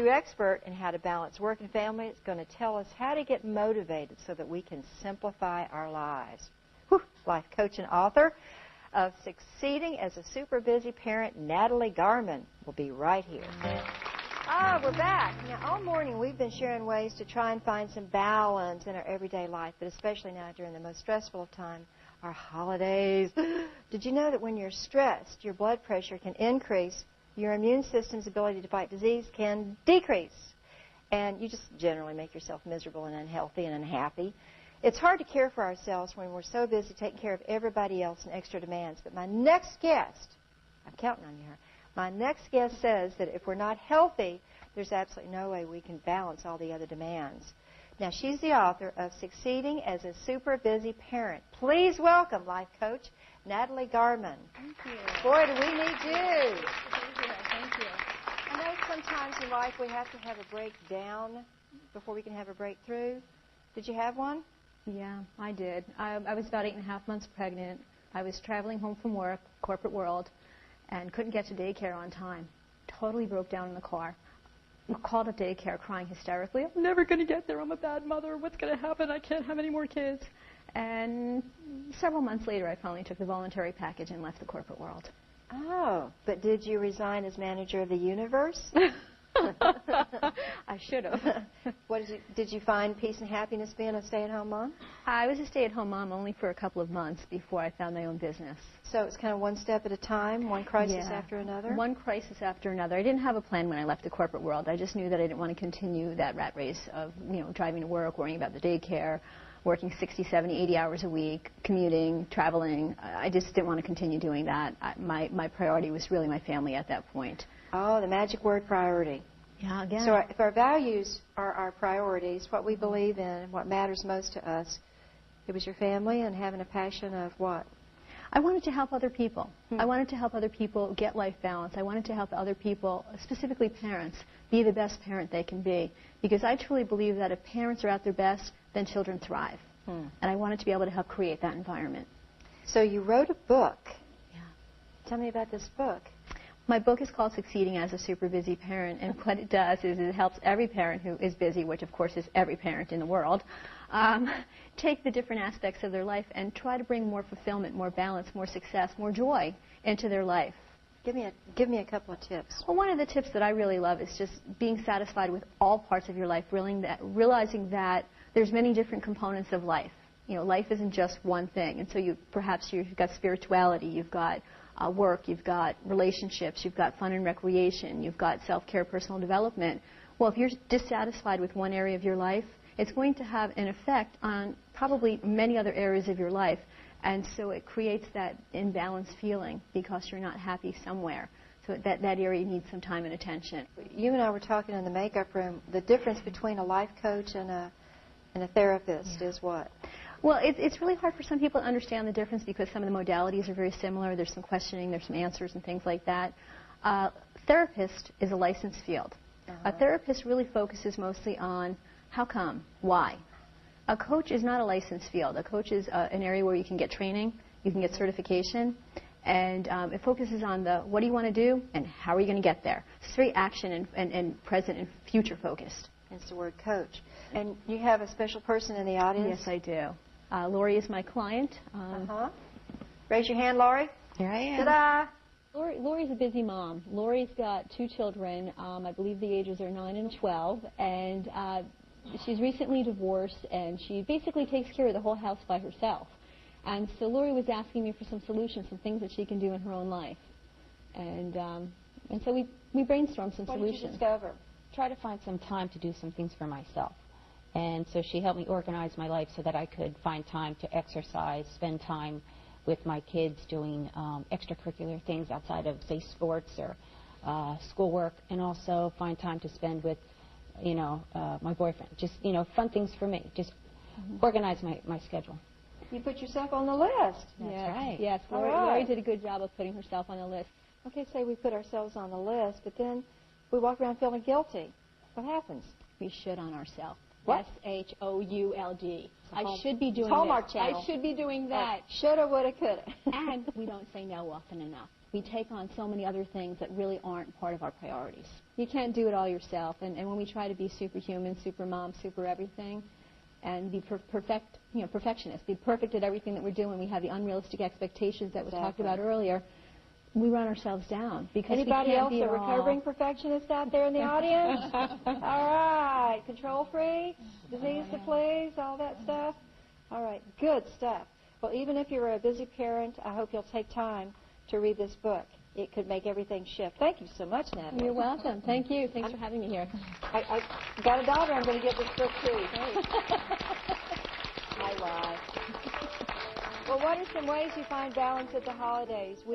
true expert in how to balance work and family. It's going to tell us how to get motivated so that we can simplify our lives. Whew. Life coach and author of Succeeding as a Super Busy Parent, Natalie Garman, will be right here. We're back. Now, all morning we've been sharing ways to try and find some balance in our everyday life, but especially now during the most stressful of time, our holidays. Did you know that when you're stressed, your blood pressure can increase, your immune system's ability to fight disease can decrease, and you just generally make yourself miserable and unhealthy and unhappy? It's hard to care for ourselves when we're so busy taking care of everybody else and extra demands. But my next guest, I'm counting on you here, my next guest says that if we're not healthy, there's absolutely no way we can balance all the other demands. Now, she's the author of Succeeding as a Super Busy Parent. Please welcome life coach Natalie Garman. Thank you. Boy, do we need you. Thank you. I know sometimes in life we have to have a breakdown before we can have a breakthrough. Did you have one? Yeah, I did. I was about 8.5 months pregnant. I was traveling home from work, corporate world, and couldn't get to daycare on time. Totally broke down in the car. Called up daycare crying hysterically. I'm never going to get there. I'm a bad mother. What's going to happen? I can't have any more kids. And several months later, I finally took the voluntary package and left the corporate world. Oh, but did you resign as manager of the universe? I should have. Did you find peace and happiness being a stay-at-home mom? I was a stay-at-home mom only for a couple of months before I found my own business. So it's kind of one step at a time, one crisis after another? One crisis after another. I didn't have a plan when I left the corporate world. I just knew that I didn't want to continue that rat race of, driving to work, worrying about the daycare, working 60, 70, 80 hours a week, commuting, traveling. I just didn't want to continue doing that. My priority was really my family at that point. Oh, the magic word, priority. Yeah, again. So if our values are our priorities, what we believe in, what matters most to us, it was your family and having a passion of what? I wanted to help other people. I wanted to help other people get life balance. I wanted to help other people, specifically parents, be the best parent they can be. Because I truly believe that if parents are at their best, then children thrive. And I wanted to be able to help create that environment. So you wrote a book. Yeah. Tell me about this book. My book is called Succeeding as a Super Busy Parent, and what it does is it helps every parent who is busy, which of course is every parent in the world, take the different aspects of their life and try to bring more fulfillment, more balance, more success, more joy into their life. Give me a couple of tips. Well, one of the tips that I really love is just being satisfied with all parts of your life, realizing that there's many different components of life. Life isn't just one thing, and so you've got spirituality, you've got work, you've got relationships, you've got fun and recreation, you've got self-care, personal development. Well, if you're dissatisfied with one area of your life, it's going to have an effect on probably many other areas of your life. And so it creates that imbalanced feeling because you're not happy somewhere. So that area needs some time and attention. You and I were talking in the makeup room. The difference between a life coach and a therapist is what? Well, it's really hard for some people to understand the difference because some of the modalities are very similar. There's some questioning, there's some answers and things like that. Therapist is a licensed field. A therapist really focuses mostly on how come, why. A coach is not a licensed field. A coach is an area where you can get training, you can get certification, and it focuses on the what do you want to do and how are you going to get there. It's very action and present and future focused. It's the word coach. And you have a special person in the audience? Yes, I do. Lori is my client. Raise your hand, Lori. Here I am. Ta-da! Lori's a busy mom. Lori's got 2 children. I believe the ages are 9 and 12. And she's recently divorced, and she basically takes care of the whole house by herself. And so Lori was asking me for some solutions, some things that she can do in her own life. And so we brainstormed some solutions. What did you discover? Try to find some time to do some things for myself. And so she helped me organize my life so that I could find time to exercise, spend time with my kids doing extracurricular things outside of, say, sports or schoolwork, and also find time to spend with, my boyfriend. Just, fun things for me. Just organize my schedule. You put yourself on the list. That's right. Yes, Lori did a good job of putting herself on the list. Okay, say we put ourselves on the list, but then we walk around feeling guilty. What happens? We should on ourselves. What? S-H-O-U-L-D. I should be doing Hallmark this. channel. I should be doing that. Shoulda, woulda, coulda. And we don't say no often enough. we take on so many other things that really aren't part of our priorities. You can't do it all yourself, and when we try to be superhuman, super mom, super everything, and be perfectionist, be perfect at everything that we're doing, we have the unrealistic expectations that we talked about earlier, we run ourselves down. Because anybody we can't else be a recovering perfectionist out there in the audience? All right, control freak, disease to please, all that stuff. All right, good stuff. Well, even if you're a busy parent, I hope you'll take time to read this book. It could make everything shift. Thank you so much, Natalie. You're welcome. Thank you. Thanks for having me here. I got a daughter. I'm going to get this book too. I lied. Well, what are some ways you find balance at the holidays?